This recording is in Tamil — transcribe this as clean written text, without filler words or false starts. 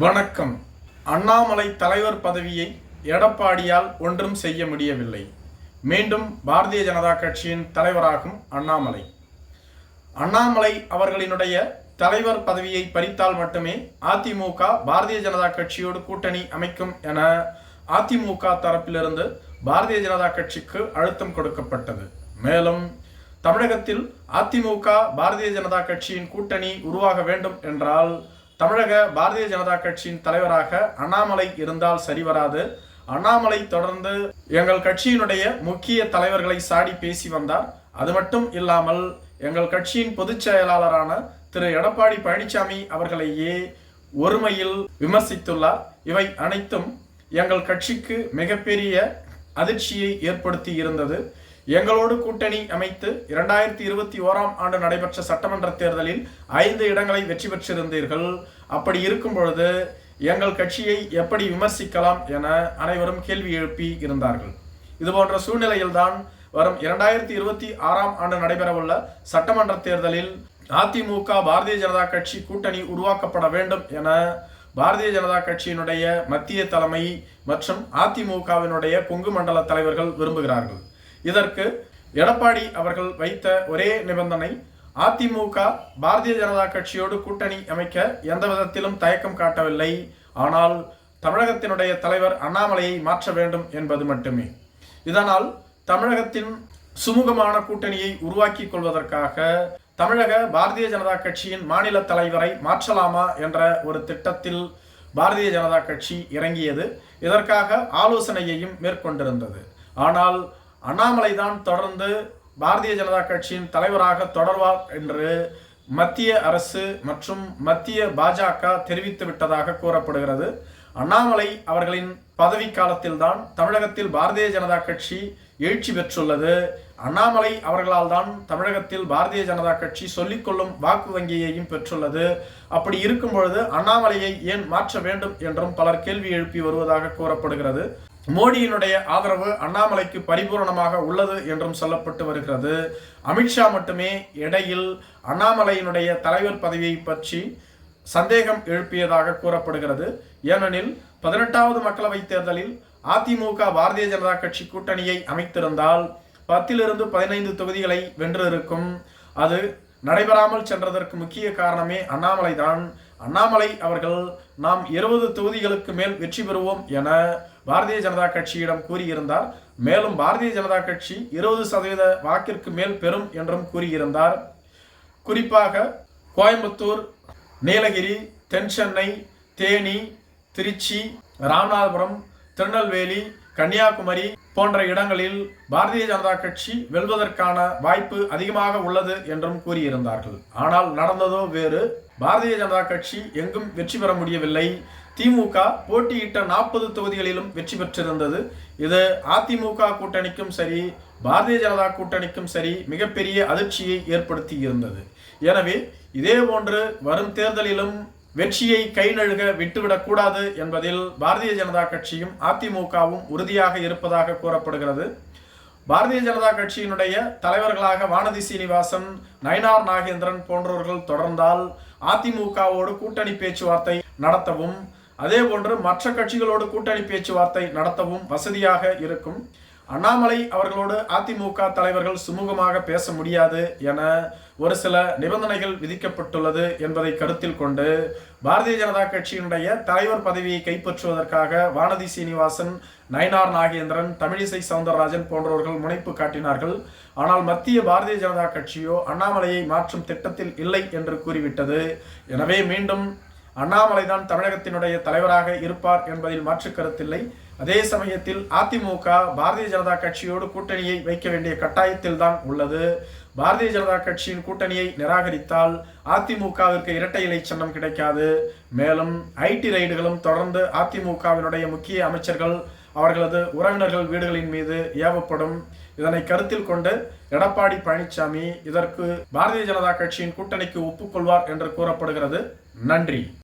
வணக்கம். அண்ணாமலை தலைவர் பதவியை எடப்பாடியால் ஒன்றும் செய்ய முடியவில்லை. மீண்டும் பாரதிய ஜனதா கட்சியின் தலைவராகும் அண்ணாமலை அவர்களினுடைய தலைவர் பதவியை பறித்தால் மட்டுமே அதிமுக பாரதிய ஜனதா கட்சியோடு கூட்டணி அமைக்கும் என அதிமுக தரப்பிலிருந்து பாரதிய ஜனதா கட்சிக்கு அழுத்தம் கொடுக்கப்பட்டது. மேலும் தமிழகத்தில் அதிமுக பாரதிய ஜனதா கட்சியின் கூட்டணி உருவாக வேண்டும் என்றால் தமிழக பாரதிய ஜனதா கட்சியின் தலைவராக அண்ணாமலை இருந்தால் சரிவராது. அண்ணாமலை தொடர்ந்து எங்கள் கட்சியினுடைய முக்கிய தலைவர்களை சாடி பேசி வந்தார். அது மட்டும் இல்லாமல் எங்கள் கட்சியின் பொதுச் செயலாளரான திரு எடப்பாடி பழனிசாமி அவர்களையே ஒருமையில் விமர்சித்துள்ளார். இவை அனைத்தும் எங்கள் கட்சிக்கு மிகப்பெரிய அதிர்ச்சியை ஏற்படுத்தி இருந்தது. எங்களோடு கூட்டணி அமைத்து 2021ஆம் ஆண்டு நடைபெற்ற சட்டமன்ற தேர்தலில் 5 இடங்களை வெற்றி பெற்றிருந்தீர்கள். அப்படி இருக்கும் பொழுது எங்கள் கட்சியை எப்படி விமர்சிக்கலாம் என அனைவரும் கேள்வி எழுப்பி இருந்தார்கள். இதுபோன்ற சூழ்நிலையில்தான் வரும் 2026ஆம் ஆண்டு நடைபெறவுள்ள சட்டமன்ற தேர்தலில் அதிமுக பாரதிய ஜனதா கட்சி கூட்டணி உருவாக்கப்பட வேண்டும் என பாரதிய ஜனதா கட்சியினுடைய மத்திய தலைமை மற்றும் அதிமுகவினுடைய கொங்கு மண்டல தலைவர்கள் விரும்புகிறார்கள். இதற்கு எடப்பாடி அவர்கள் வைத்த ஒரே நிபந்தனை, அதிமுக பாரதிய ஜனதா கட்சியோடு கூட்டணி அமைக்க எந்த விதத்திலும் தயக்கம் காட்டவில்லை, ஆனால் தமிழகத்தினுடைய தலைவர் அண்ணாமலையை மாற்ற வேண்டும் என்பது மட்டுமே. இதனால் தமிழகத்தின் சுமூகமான கூட்டணியை உருவாக்கி கொள்வதற்காக தமிழக பாரதிய ஜனதா கட்சியின் மாநில தலைவரை மாற்றலாமா என்ற ஒரு திட்டத்தில் பாரதிய ஜனதா கட்சி இறங்கியது. இதற்காக ஆலோசனையையும் மேற்கொண்டிருந்தது. ஆனால் அண்ணாமலை தான் தொடர்ந்து பாரதிய ஜனதா கட்சியின் தலைவராக தொடர்வார் என்று மத்திய அரசு மற்றும் மத்திய பாஜக தெரிவித்து விட்டதாக கூறப்படுகிறது. அண்ணாமலை அவர்களின் பதவி காலத்தில்தான் தமிழகத்தில் பாரதிய ஜனதா கட்சி எழுச்சி பெற்றுள்ளது. அண்ணாமலை அவர்களால் தான் தமிழகத்தில் பாரதிய ஜனதா கட்சி சொல்லிக்கொள்ளும் வாக்கு வங்கியையும் பெற்றுள்ளது. அப்படி இருக்கும் பொழுது அண்ணாமலையை ஏன் மாற்ற வேண்டும் என்றும் பலர் கேள்வி எழுப்பி வருவதாக கூறப்படுகிறது. மோடியினுடைய ஆதரவு அண்ணாமலைக்கு பரிபூர்ணமாக உள்ளது என்றும் சொல்லப்பட்டு வருகிறது. அமித்ஷா மட்டுமே இடையில் அண்ணாமலையினுடைய தலைவர் பதவியை பற்றி சந்தேகம் எழுப்பியதாக கூறப்படுகிறது. ஏனெனில் 18வது மக்களவை தேர்தலில் அதிமுக பாரதிய ஜனதா கட்சி கூட்டணியை அமைத்திருந்தால் 10லிருந்து 15 தொகுதிகளை வென்றிருக்கும். அது நடைபெறாமல் சென்றதற்கு முக்கிய காரணமே அண்ணாமலை தான். அண்ணாமலை அவர்கள் நாம் 20 தொகுதிகளுக்கு மேல் வெற்றி பெறுவோம் என பாரதிய ஜனதா கட்சியிடம் கூறியிருந்தார். மேலும் பாரதிய ஜனதா கட்சி 20% வாக்கிற்கு மேல் பெறும் என்றும் கூறியிருந்தார். குறிப்பாக கோயம்புத்தூர், நீலகிரி, தென் சென்னை, தேனி, திருச்சி, ராமநாதபுரம், திருநெல்வேலி, கன்னியாகுமரி போன்ற இடங்களில் பாரதிய ஜனதா கட்சி வெல்வதற்கான வாய்ப்பு அதிகமாக உள்ளது என்றும் கூறியிருந்தார்கள். ஆனால் நடந்ததோ வேறு. பாரதிய ஜனதா கட்சி எங்கும் வெற்றி பெற முடியவில்லை. திமுக போட்டியிட்ட 40 தொகுதிகளிலும் வெற்றி பெற்றிருந்தது. இது அதிமுக கூட்டணிக்கும் சரி, பாரதிய ஜனதா கூட்டணிக்கும் சரி மிகப்பெரிய அதிர்ச்சியை ஏற்படுத்தி இருந்தது. எனவே இதே போன்று வரும் தேர்தலிலும் வெற்றியை கை நழுக விட்டுவிடக் கூடாது என்பதில் பாரதிய ஜனதா கட்சியும் அதிமுகவும் உறுதியாக இருப்பதாக கூறப்படுகிறது. பாரதிய ஜனதா கட்சியினுடைய தலைவர்களாக வானதி சீனிவாசன், நயினார் நாகேந்திரன் போன்றவர்கள் தொடர்ந்தால் அதிமுகவோடு கூட்டணி பேச்சுவார்த்தை நடத்தவும், அதே போன்று மற்ற கட்சிகளோடு கூட்டணி பேச்சுவார்த்தை நடத்தவும் வசதியாக இருக்கும். அண்ணாமலை அவர்களோடு அதிமுக தலைவர்கள் சுமூகமாக பேச முடியாது என ஒரு சில நிபந்தனைகள் விதிக்கப்பட்டுள்ளது என்பதை கருத்தில் கொண்டு பாரதிய ஜனதா கட்சியினுடைய தலைவர் பதவியை கைப்பற்றுவதற்காக வானதி சீனிவாசன், நயினார் நாகேந்திரன், தமிழிசை சவுந்தரராஜன் போன்றவர்கள் முனைப்பு காட்டினார்கள். ஆனால் மத்திய பாரதிய ஜனதா கட்சியோ அண்ணாமலையை மாற்றும் திட்டத்தில் இல்லை என்று கூறிவிட்டது. எனவே மீண்டும் அண்ணாமலை தான் தமிழகத்தினுடைய தலைவராக இருப்பார் என்பதில் மாற்று கருத்தில்லை. அதே சமயத்தில் அதிமுக பாரதிய ஜனதா கட்சியோடு கூட்டணியை வைக்க வேண்டிய கட்டாயத்தில் தான் உள்ளது. பாரதிய ஜனதா கட்சியின் கூட்டணியை நிராகரித்தால் அதிமுகவிற்கு இரட்டை இலை சின்னம் கிடைக்காது. மேலும் ஐடி ரைடுகளும் தொடர்ந்து அதிமுகவினுடைய முக்கிய அமைச்சர்கள், அவர்களது உறவினர்கள் வீடுகளின் மீது ஏவப்படும். இதனை கருத்தில் கொண்டு எடப்பாடி பழனிசாமி இதற்கு பாரதிய ஜனதா கட்சியின் கூட்டணிக்கு ஒப்புக்கொள்வார் என்று கூறப்படுகிறது. நன்றி.